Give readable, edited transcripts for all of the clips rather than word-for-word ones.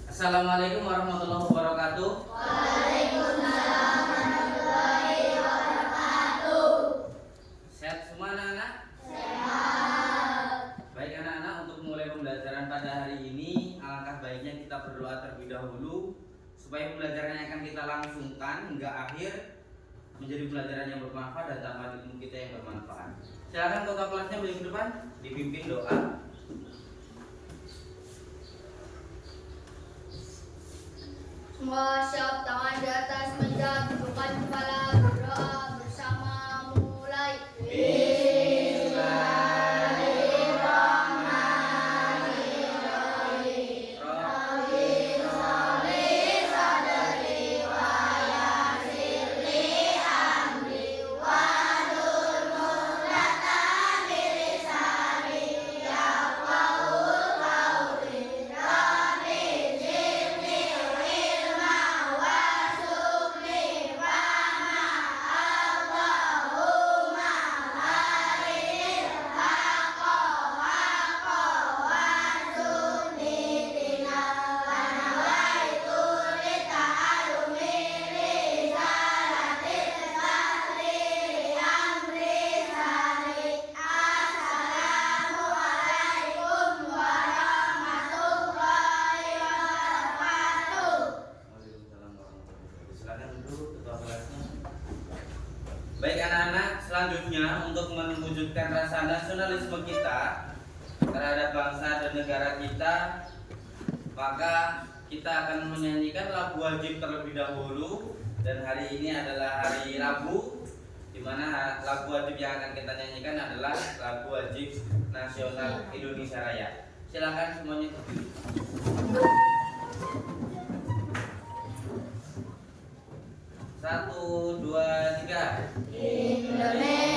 Assalamualaikum warahmatullahi wabarakatuh. Waalaikumsalam warahmatullahi wabarakatuh. Sehat semua anak-anak? Sehat. Baik anak-anak, untuk mulai pembelajaran pada hari ini, alangkah baiknya kita berdoa terlebih dahulu supaya pembelajaran yang akan kita langsungkan hingga akhir menjadi pelajaran yang bermanfaat dan tambahan ilmu kita yang bermanfaat. Silakan ketua kelasnya beliau ke depan, dipimpin doa. Semua siap, tangan di atas meja, tundukkan kepala, berdoa bersama, mulai. Baik anak-anak, selanjutnya untuk mewujudkan rasa nasionalisme kita terhadap bangsa dan negara kita, maka kita akan menyanyikan lagu wajib terlebih dahulu. Dan hari ini adalah hari Rabu, di mana lagu wajib yang akan kita nyanyikan adalah lagu wajib nasional Indonesia Raya. Silakan semuanya berdiri. 1, 2, 3. Indonesia.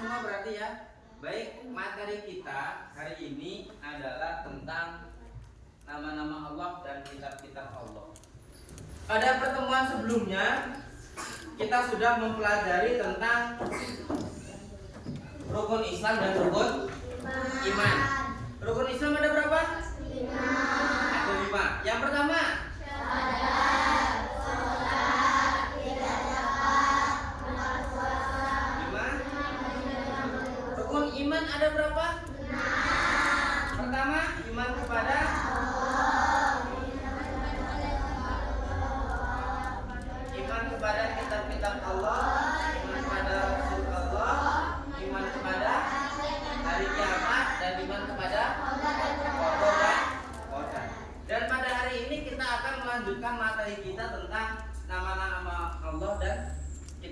Semua berarti ya. Baik, materi kita hari ini adalah tentang nama-nama Allah dan kitab-kitab Allah. Pada pertemuan sebelumnya kita sudah mempelajari tentang rukun Islam dan rukun iman. Rukun Islam ada berapa? 5. Ada 5. Yang pertama, iman ada berapa? 6. Pertama, iman kepada Allah. Iman kepada kitab-kitab Allah.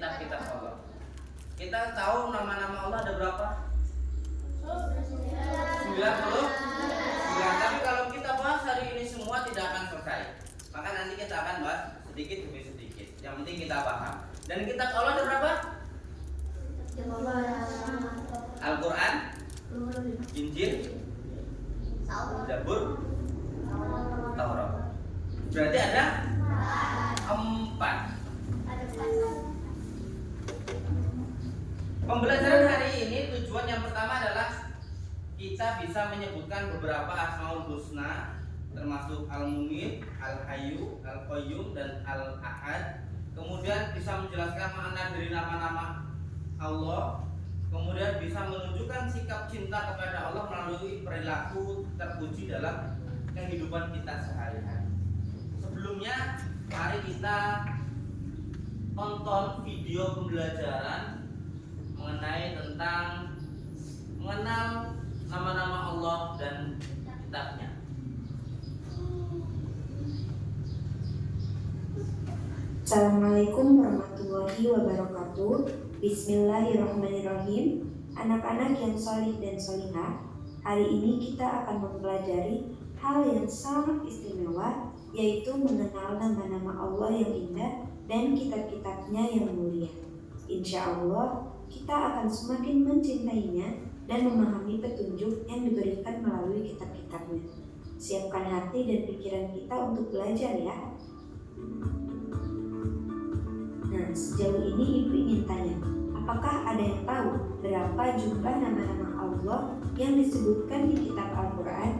kitab-kitab Allah. Kita tahu nama-nama Allah ada berapa? 99. Tapi kalau kita bahas hari ini semua tidak akan selesai. Maka nanti kita akan bahas sedikit demi sedikit. Yang penting kita paham. Dan kitab Allah ada berapa? Al-Quran, Injil, Zabur, Taurat. Berarti ada 4. Pembelajaran hari ini tujuan yang pertama adalah kita bisa menyebutkan beberapa Asmaul Husna, termasuk Al-Mu'min, Al-Hayyu, Al-Qayyum, dan Al-Ahad. Kemudian bisa menjelaskan makna dari nama-nama Allah. Kemudian bisa menunjukkan sikap cinta kepada Allah melalui perilaku terpuji dalam kehidupan kita sehari-hari. Sebelumnya, mari kita tonton video pembelajaran mengenai tentang mengenal nama-nama Allah dan kitabnya. Assalamualaikum warahmatullahi wabarakatuh. Bismillahirrahmanirrahim. Anak-anak yang solih dan solihah, hari ini kita akan mempelajari hal yang sangat istimewa, yaitu mengenal nama-nama Allah yang indah dan kitab-kitabnya yang mulia. Insya Allah kita akan semakin mencintainya dan memahami petunjuk yang diberikan melalui kitab-kitabnya. Siapkan hati dan pikiran kita untuk belajar ya. Nah, sejauh ini Ibu ingin tanya, apakah ada yang tahu berapa jumlah nama-nama Allah yang disebutkan di kitab Al-Quran?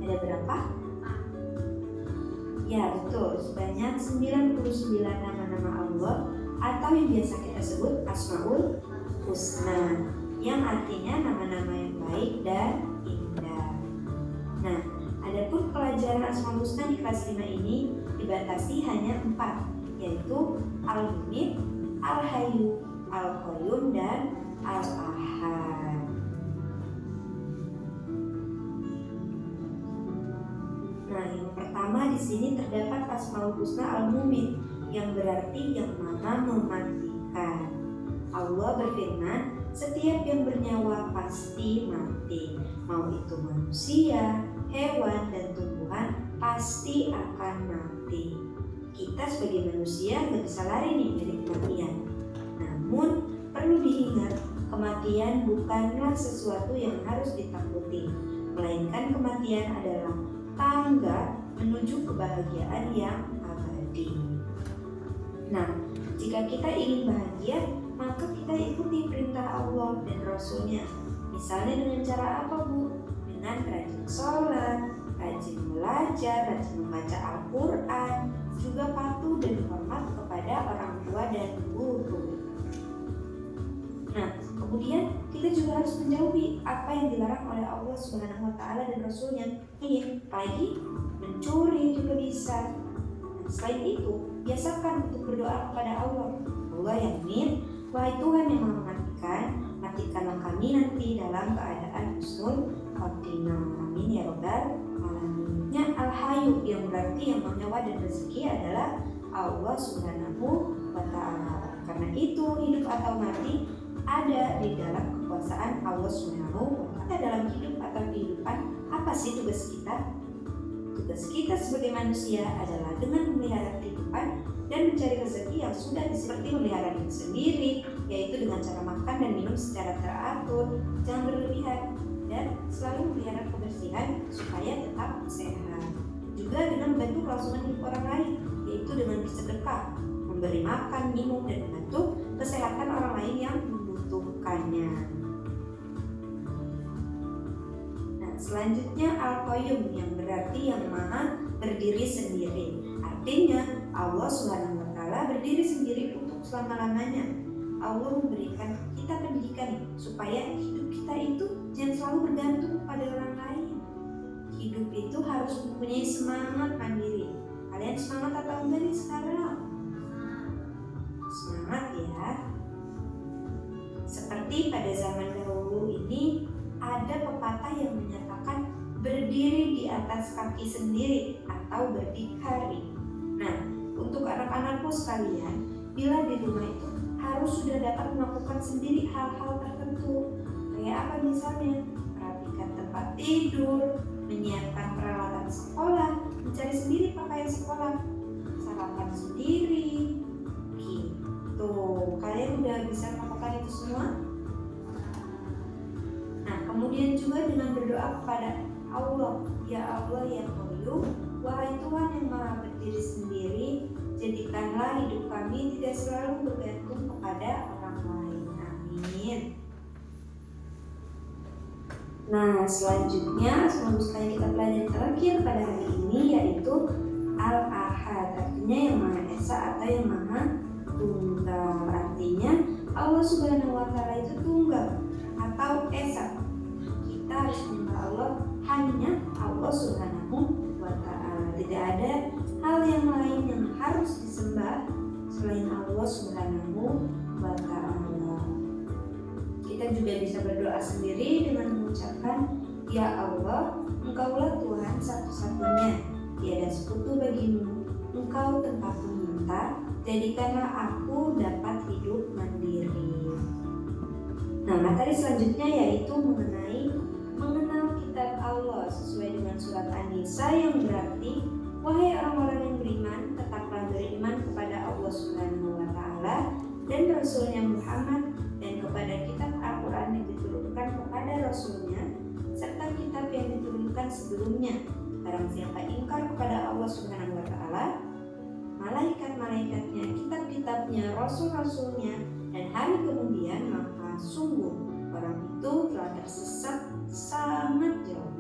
Ada berapa? Ya betul, sebanyak 99 nama-nama Allah atau yang biasa kita sebut Asmaul Husna, yang artinya nama-nama yang baik dan indah. Nah, adapun pelajaran Asmaul Husna di kelas 5 ini dibatasi hanya 4, yaitu Al-Mu'min, Al-Hayyu, Al-Qayyum, dan Al-Ahad. Nah, yang pertama di sini terdapat Asmaul Husna Al-Mu'min, yang berarti yang Maha mematikan. Allah berfirman, setiap yang bernyawa pasti mati, mau itu manusia, hewan, dan tumbuhan pasti akan mati. Kita sebagai manusia nggak bisa lari nih dari kematian. Namun perlu diingat, kematian bukanlah sesuatu yang harus ditakuti, melainkan kematian adalah tangga menuju kebahagiaan yang abadi. Nah, jika kita ingin bahagia, maka kita ikuti perintah Allah dan Rasul-Nya. Misalnya dengan cara apa, Bu? Dengan rajin sholat, rajin belajar, rajin membaca Al-Quran, juga patuh dan hormat kepada orang tua dan guru. Nah, kemudian kita juga harus menjauhi apa yang dilarang oleh Allah Subhanahu wa Ta'ala dan Rasul-Nya. Apalagi mencuri juga bisa. Nah, selain itu, biasakan untuk berdoa kepada Allah. Allah yang amin, wahai Tuhan yang maha mematikan, matikanlah kami nanti dalam keadaan husnul khotimah. Amin ya robbal alamin. Al-Hayyu yang berarti yang menyawa dan rezeki adalah Allah Subhanahu wa Ta'ala. Karena itu hidup atau mati ada di dalam kekuasaan Allah Subhanahu wa Ta'ala. Dalam hidup atau kehidupan, apa sih tugas kita? Tugas kita sebagai manusia adalah dengan memelihara kehidupan dan mencari rezeki yang sudah seperti memelihara diri sendiri, yaitu dengan cara makan dan minum secara teratur, jangan berlebihan, dan selalu memelihara kebersihan supaya tetap sehat. Juga dengan membantu kelangsungan hidup orang lain, yaitu dengan bersedekah, memberi makan, minum, dan membantu kesehatan orang lain yang membutuhkannya. Selanjutnya Al-Qayyum yang berarti yang maha berdiri sendiri. Artinya Allah Subhanahu wa Ta'ala berdiri sendiri untuk selama-lamanya. Allah memberikan kita pendidikan supaya hidup kita itu jangan selalu bergantung pada orang lain. Hidup itu harus mempunyai semangat mandiri. Kalian semangat atau enggak nih sekarang? Semangat ya. Seperti pada zaman dahulu ini ada pepatah yang menyatakan berdiri di atas kaki sendiri atau berdikari. Nah, untuk anak-anakmu sekalian, bila di rumah itu harus sudah dapat melakukan sendiri hal-hal tertentu. Kayak apa misalnya? Merapikan tempat tidur, menyiapkan peralatan sekolah, mencari sendiri pakaian sekolah, sarapan sendiri, gitu. Kalian udah bisa melakukan itu semua? Nah, kemudian juga dengan berdoa kepada Allah, ya Allah yang Qayyum, wahai Tuhan yang Maha berdiri sendiri, jadikanlah hidup kami tidak selalu bergantung kepada orang lain. Amin. Nah, selanjutnya sekali kita pelajari terakhir pada hari ini yaitu Al-Ahad, artinya yang Maha Esa atau yang Maha Tunggal. Artinya Allah Subhanahu wa Ta'ala itu tunggal atau esa. Kita harus menyembah Allah hanya Allah Subhanahu wa Ta'ala. Tidak ada hal yang lain yang harus disembah selain Allah Subhanahu wa Ta'ala. Kita juga bisa berdoa sendiri dengan mengucapkan, ya Allah, Engkaulah Tuhan satu-satunya, tiada sekutu bagimu, Engkau tempat meminta, jadikanlah aku dapat hidup mandiri. Nah, materi selanjutnya yaitu mengenal kitab Allah sesuai dengan surat An-Nisa yang berarti, wahai orang-orang yang beriman, tetaplah beriman kepada Allah Subhanahu wa Ta'ala dan Rasulnya Muhammad, dan kepada kitab Al-Quran yang diturunkan kepada Rasulnya serta kitab yang diturunkan sebelumnya. Barang siapa ingkar kepada Allah Subhanahu wa Ta'ala, malaikat-malaikatnya, kitab-kitabnya, rasul-rasulnya, dan hari kemudian, maka sungguh orang itu telah tersesat sangat jauh.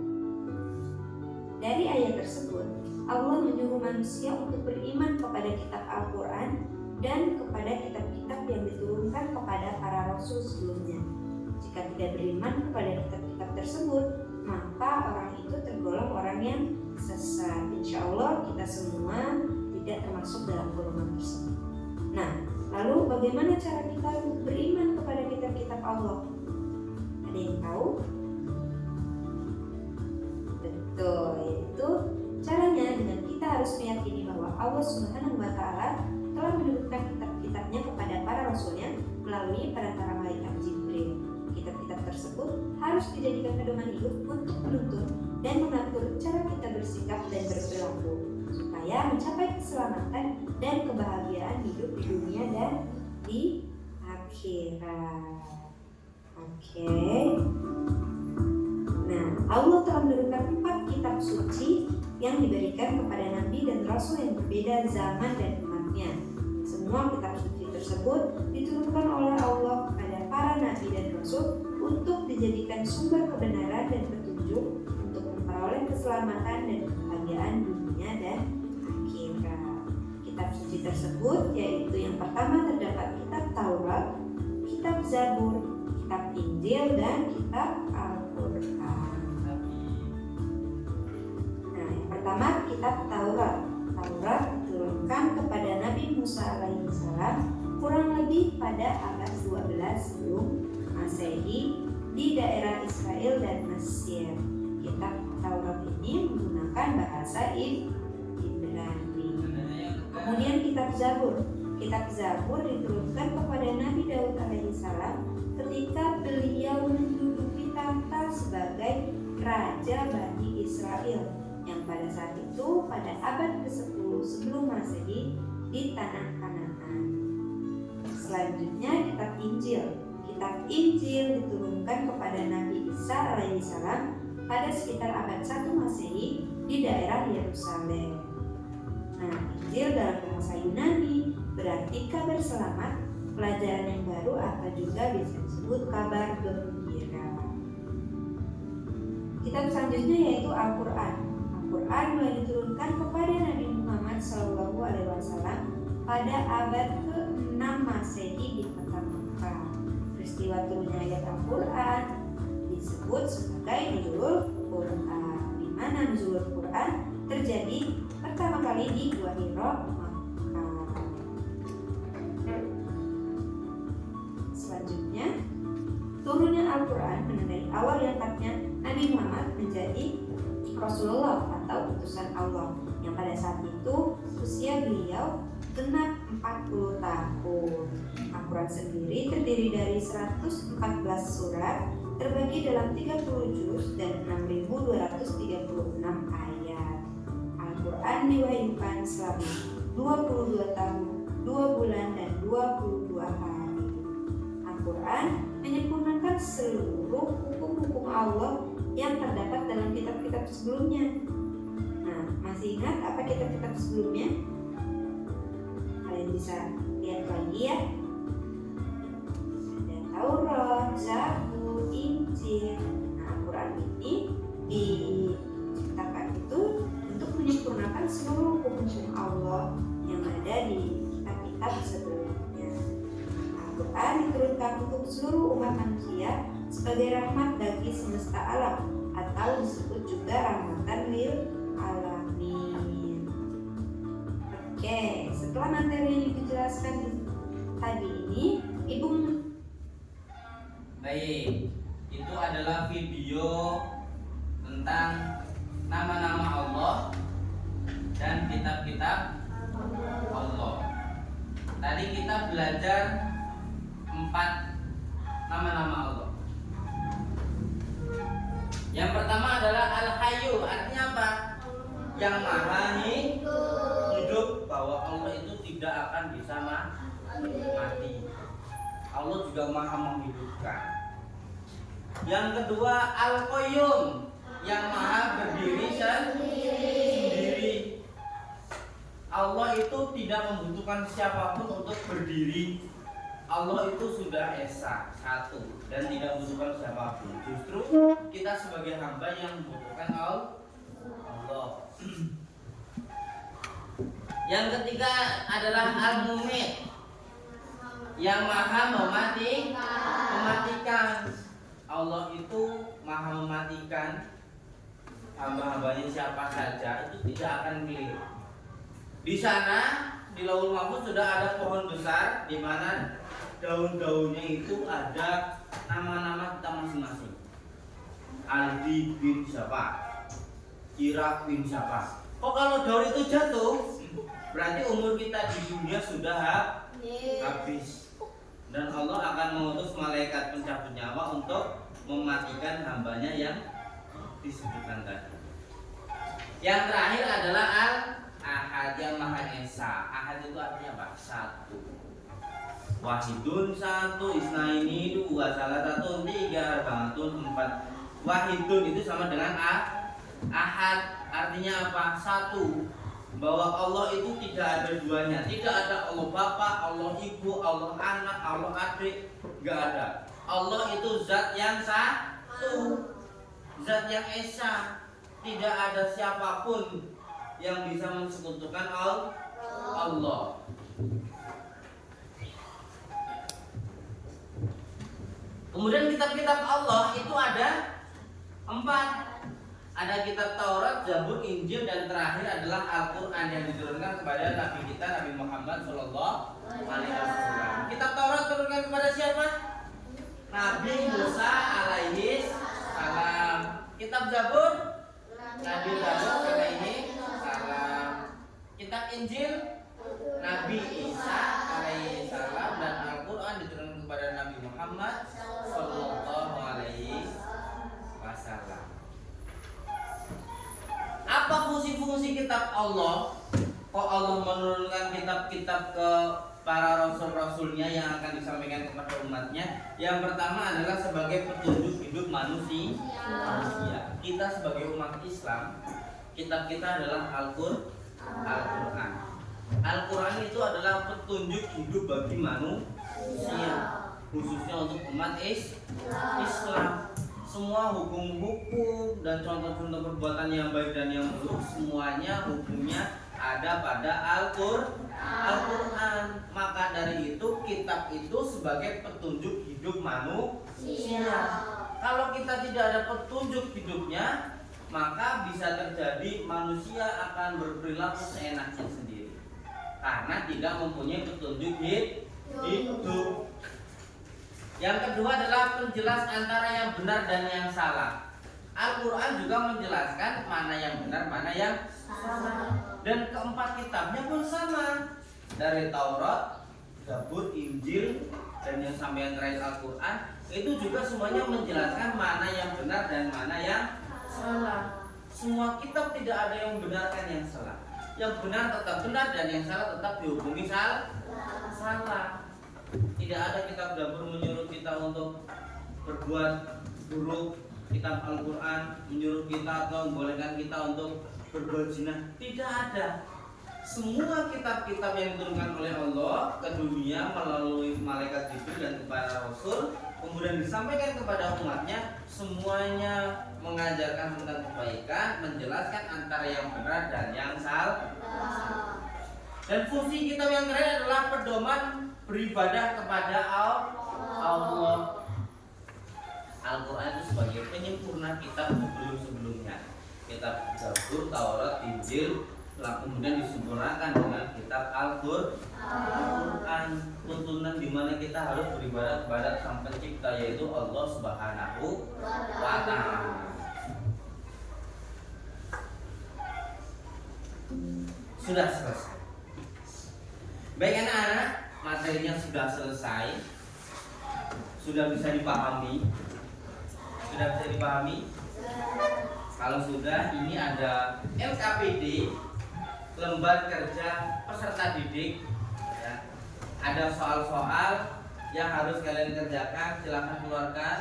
Dari ayat tersebut, Allah menyuruh manusia untuk beriman kepada kitab Al-Quran dan kepada kitab-kitab yang diturunkan kepada para rasul sebelumnya. Jika tidak beriman kepada kitab-kitab tersebut, maka orang itu tergolong orang yang sesat. Insya Allah kita semua tidak termasuk dalam golongan tersebut. Nah, lalu bagaimana cara kita beriman kepada kitab-kitab Allah? Ada yang tahu? Betul, yaitu caranya dengan kita harus meyakini bahwa Allah Subhanahu wa Ta'ala telah menurunkan kitab-kitabnya kepada para rasulnya melalui perantara malaikat Jibril. Kitab-kitab tersebut harus dijadikan pedoman hidup untuk menuntun dan mengatur cara kita bersikap dan berperilaku supaya mencapai keselamatan dan kebahagiaan hidup di dunia dan di akhirat. Oke. Nah, Allah telah menurunkan 4 kitab suci yang diberikan kepada nabi dan rasul yang berbeda zaman dan umatnya. Semua kitab suci tersebut diturunkan oleh Allah kepada para nabi dan rasul untuk dijadikan sumber kebenaran dan petunjuk untuk memperoleh keselamatan dan kebahagiaan dunia dan akhirat. Kitab suci tersebut yaitu yang pertama terdapat kitab Taurat, kitab Zabur, kitab Injil, dan kitab Al-Quran. Nah, yang pertama kitab Taurat. Taurat diturunkan kepada Nabi Musa alaihissalam kurang lebih pada abad 12 sebelum Masehi di daerah Israel dan Mesir. Kitab Taurat ini menggunakan bahasa Ibrani. Kemudian kitab Zabur. Kitab Zabur diturunkan kepada Nabi Daud alaihissalam ketika beliau menduduki tahta sebagai Raja Bani Israel yang pada saat itu pada abad ke-10 sebelum Masehi di tanah Kanaan. Selanjutnya kitab Injil. Kitab Injil diturunkan kepada Nabi Isa alaihissalam pada sekitar abad 1 Masehi di daerah Yerusalem. Nah, Injil dalam bahasa Yunani berarti kabar selamat, pelajaran yang baru, atau juga bisa disebut kabar gembira. Kitab selanjutnya yaitu Al-Quran. Al-Quran mulai diturunkan kepada Nabi Muhammad SAW pada abad ke-6 Masehi di kota Makkah. Peristiwa turunnya ayat Al-Quran disebut sebagai Nuzulul Quran, di mana Nuzulul Quran terjadi pertama kali di Gua Hira, Makkah. Selanjutnya, turunnya Al-Quran menandai awal diangkatnya Nabi Muhammad menjadi Rasulullah atau utusan Allah, yang pada saat itu usia beliau segenap 40 tahun. Al-Quran sendiri terdiri dari 114 surat terbagi dalam 30 juz dan 6.236 ayat. Al-Quran diwahyukan selama 22 tahun, 2 bulan dan 22 hari. Al-Quran menyempurnakan seluruh hukum-hukum Allah yang terdapat dalam kitab-kitab sebelumnya. Nah, masih ingat apa kitab-kitab sebelumnya? Kalian bisa lihat lagi ya. Ada Taurat, Zabur, Injil. Nah, Al-Quran ini diciptakan itu untuk menyempurnakan seluruh hukum-hukum Allah yang ada di kitab-kitab sebelumnya. Al-Quran diturunkan untuk seluruh umat manusia sebagai rahmat bagi semesta alam, atau disebut juga rahmatan lil alamin. Oke, setelah materi yang dijelaskan tadi ini, Ibu Baik, itu adalah video tentang nama-nama Allah dan kitab-kitab Allah. Tadi kita belajar 4 nama-nama Allah. Yang pertama adalah Al-Hayyu, artinya apa? Yang maha hidup, bahwa Allah itu tidak akan bisa mati. Allah juga maha menghidupkan. Yang kedua Al-Qayyum, yang maha berdiri sendiri. Allah itu tidak membutuhkan siapapun untuk berdiri. Allah itu sudah esa, satu, dan tidak membutuhkan siapapun. Justru kita sebagai hamba yang membutuhkan Allah. Yang ketiga adalah Al-Mumit, yang maha mematikan. Allah itu maha mematikan. Hamba-hambanya siapa saja itu tidak akan keliru. Di sana di Lauhul Mahfuz sudah ada pohon besar di mana daun-daunnya itu ada nama-nama kita masing-masing. Aldi bin siapa? Irak bin siapa? Kok kalau daun itu jatuh, berarti umur kita di dunia sudah habis. Dan Allah akan mengutus malaikat pencabut nyawa untuk mematikan hambanya yang disebutkan tadi. Yang terakhir adalah Al-Ahad, yang Maha Esa. Ahad itu artinya apa? Satu. Wahidun, satu. Isnaini, dua. Salah satu, tiga. Bangatun, empat. Wahidun itu sama dengan Ahad, artinya apa? Satu. Bahwa Allah itu tidak ada duanya. Tidak ada Allah Bapa, Allah Ibu, Allah anak, Allah adik. Gak ada. Allah itu zat yang satu, zat yang esa. Tidak ada siapapun yang bisa mensekutukan Allah. Kemudian kitab-kitab Allah itu ada 4. Ada kitab Taurat, Zabur, Injil, dan terakhir adalah Al-Quran yang diturunkan kepada Nabi kita, Nabi Muhammad SAW. Kitab Taurat diturunkan kepada siapa? Nabi Musa alaihi salam. Kitab Zabur, Nabi Dawud alaihi salam. Kitab Injil, Nabi Isa alaihi salam. Dan Al-Quran diturunkan kepada Nabi Muhammad sallallahu alaihi wasallam. Apa fungsi-fungsi kitab Allah? Kok Allah menurunkan kitab-kitab ke para rasul-rasulnya yang akan disampaikan kepada umatnya? Yang pertama adalah sebagai petunjuk hidup manusia. Kita sebagai umat Islam, kitab kita adalah Al-Quran. Al-Quran itu adalah petunjuk hidup bagi manusia, khususnya untuk umat Islam. Semua hukum-hukum dan contoh-contoh perbuatan yang baik dan yang buruk, semuanya hukumnya ada pada Al-Quran. Maka dari itu kitab itu sebagai petunjuk hidup manusia. Kalau kita tidak ada petunjuk hidupnya, maka bisa terjadi manusia akan berperilaku seenaknya sendiri karena tidak mempunyai petunjuk hidup. Yang kedua adalah penjelas antara yang benar dan yang salah. Al-Quran juga menjelaskan mana yang benar, mana yang salah. Dan keempat kitabnya pun sama. dari Taurat, Zabur, Injil, dan yang sampean terakhir Al-Quran, itu juga semuanya menjelaskan mana yang benar dan mana yang salah. Semua kitab tidak ada yang membenarkan yang salah. Yang benar tetap benar dan yang salah tetap dihukumi salah. Tidak ada kitab Zabur menyuruh kita untuk berbuat buruk. Kitab Al-Quran menyuruh kita atau membolehkan kita untuk berbuat zina. Tidak ada. Semua kitab-kitab yang diturunkan oleh Allah ke dunia melalui malaikat Jibril dan kepada Rasul, kemudian disampaikan kepada umatnya, semuanya mengajarkan tentang kebaikan, menjelaskan antara yang benar dan yang salah. Dan fungsi kitab yang terakhir adalah pedoman beribadah kepada Allah. Al-Quran itu sebagai penyempurna kitab sebelum-sebelumnya. Kitab Zabur, Taurat, Injil telah kemudian disempurnakan dengan kitab Al-Quran, tuntunan di mana kita harus beribadah kepada Sang Pencipta, yaitu Allah Subhanahu wa Ta'ala. Sudah selesai. Baik anak-anak, materinya sudah selesai. Sudah bisa dipahami? Sudah bisa dipahami? Kalau sudah, ini ada LKPD, lembar kerja peserta didik, ya. Ada soal-soal yang harus kalian kerjakan. Silahkan keluarkan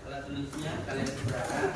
alat tulisnya, kalian kerjakan.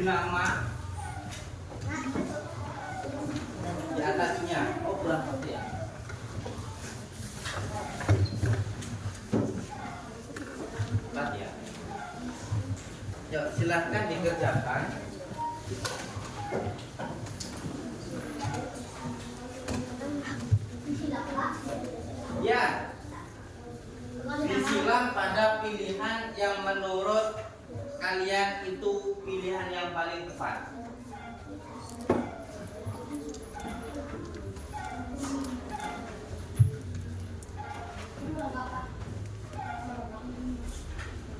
Nama di atasnya. Oh, berapa ya? Empat ya. Yuk, silahkan dikerjakan. Ya. Disilang pada pilihan yang menurut kalian itu pilihan yang paling tepat.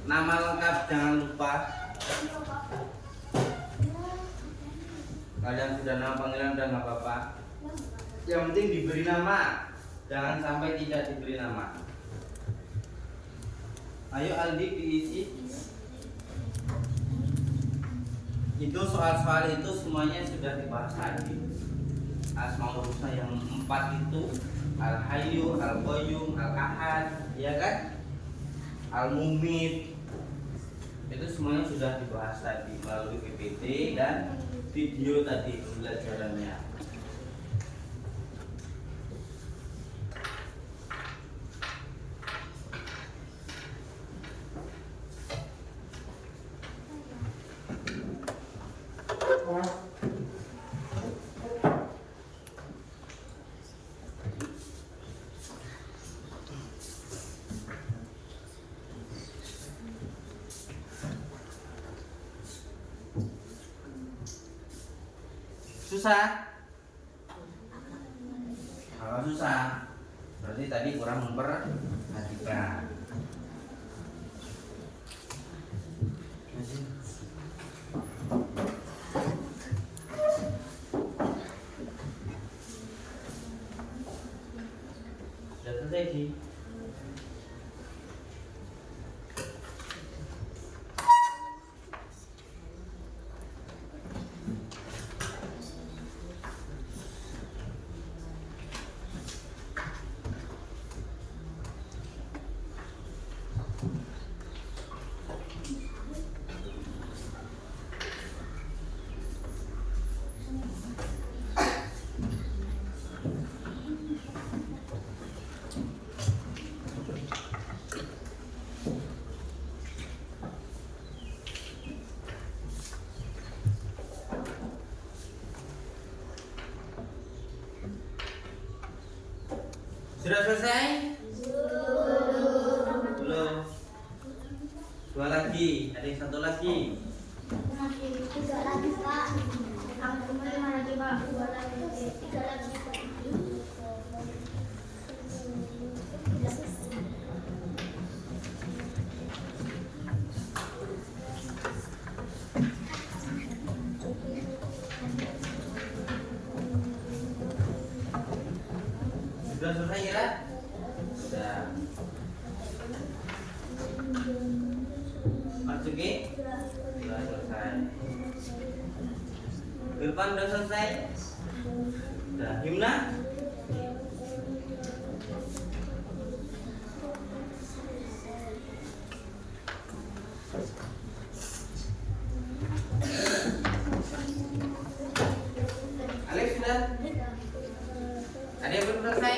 Nama lengkap jangan lupa. Kalian sudah nama panggilan udah nggak apa-apa. Yang penting diberi nama, jangan sampai tidak diberi nama. Ayo Aldi diisi. Itu soal-soal itu semuanya sudah dibahas tadi. Asmaul Husna yang 4 itu, Al-Hayyu, Al-Qayyum, Al-Ahad, ya kan? Al-Mumit. Itu semuanya sudah dibahas tadi melalui PPT dan video tadi pembelajarannya. Susah? Kalau susah, berarti tadi kurang memperhatikan. Sudah selesai sih. Sudah selesai? Belum. Dua lagi, ada yang satu lagi. Tiga lagi Pak. Aku lima lagi Pak. Dua lagi. Tiga lagi. Sudah selesai ya? Sudah. Masuki? Sudah selesai. Irfan sudah selesai? Sudah. Himna? Alex sudah? Ada yang belum selesai?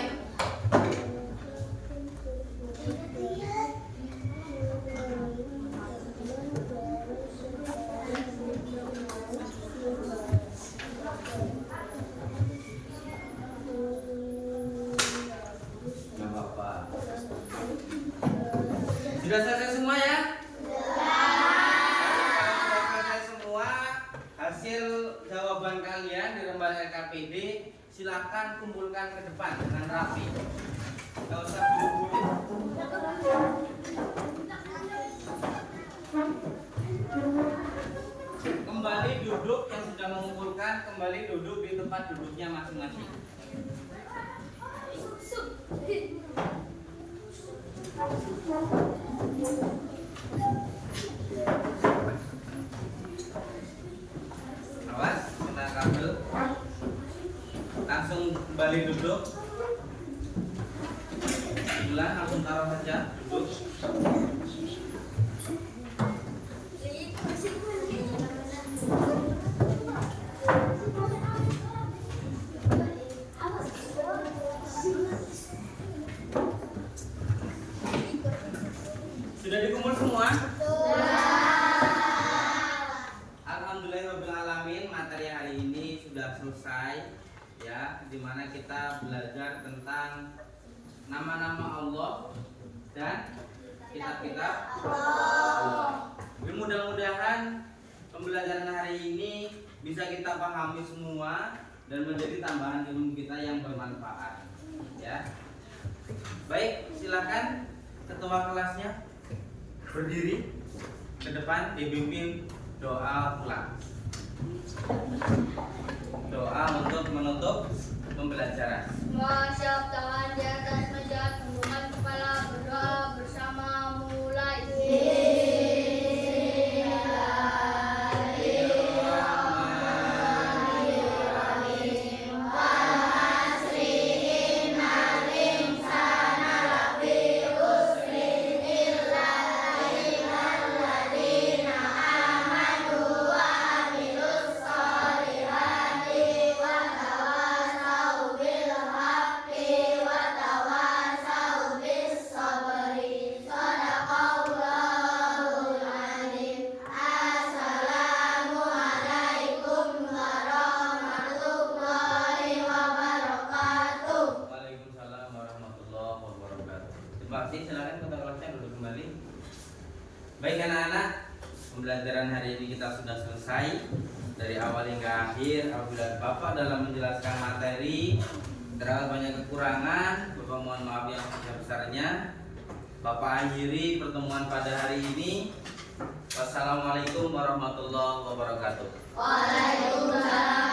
Gak apa-apa. Sudah selesai semua ya? Sudah selesai semua. Hasil jawaban kalian di lembar LKPD silakan kumpulkan ke depan dengan rapi. Gak usah buru-buru. Kembali duduk yang sudah mengumpulkan, kembali duduk di tempat duduknya masing-masing. Awas, kena kabel. Langsung kembali duduk. Sebelah langsung taruh saja, duduk. Sudah dikumpul semua? Alhamdulillahirobbilalamin, materi hari ini sudah selesai ya, dimana kita belajar tentang nama-nama Allah dan kitab-kitab Allah. Mudah-mudahan pembelajaran hari ini bisa kita pahami semua dan menjadi tambahan ilmu kita yang bermanfaat ya. Baik, silakan ketua kelasnya berdiri ke depan, dipimpin doa pulang. Doa untuk menutup pembelajaran. Masyaf tangan di atas meja, tundukkan kepala, berdoa bersama mulai. Baik anak-anak, pembelajaran hari ini kita sudah selesai dari awal hingga akhir. Apabila Bapak dalam menjelaskan materi terdapat banyak kekurangan, Bapak mohon maaf yang sebesar-besarnya. Bapak akhiri pertemuan pada hari ini. Wassalamualaikum warahmatullahi wabarakatuh. Waalaikumsalam.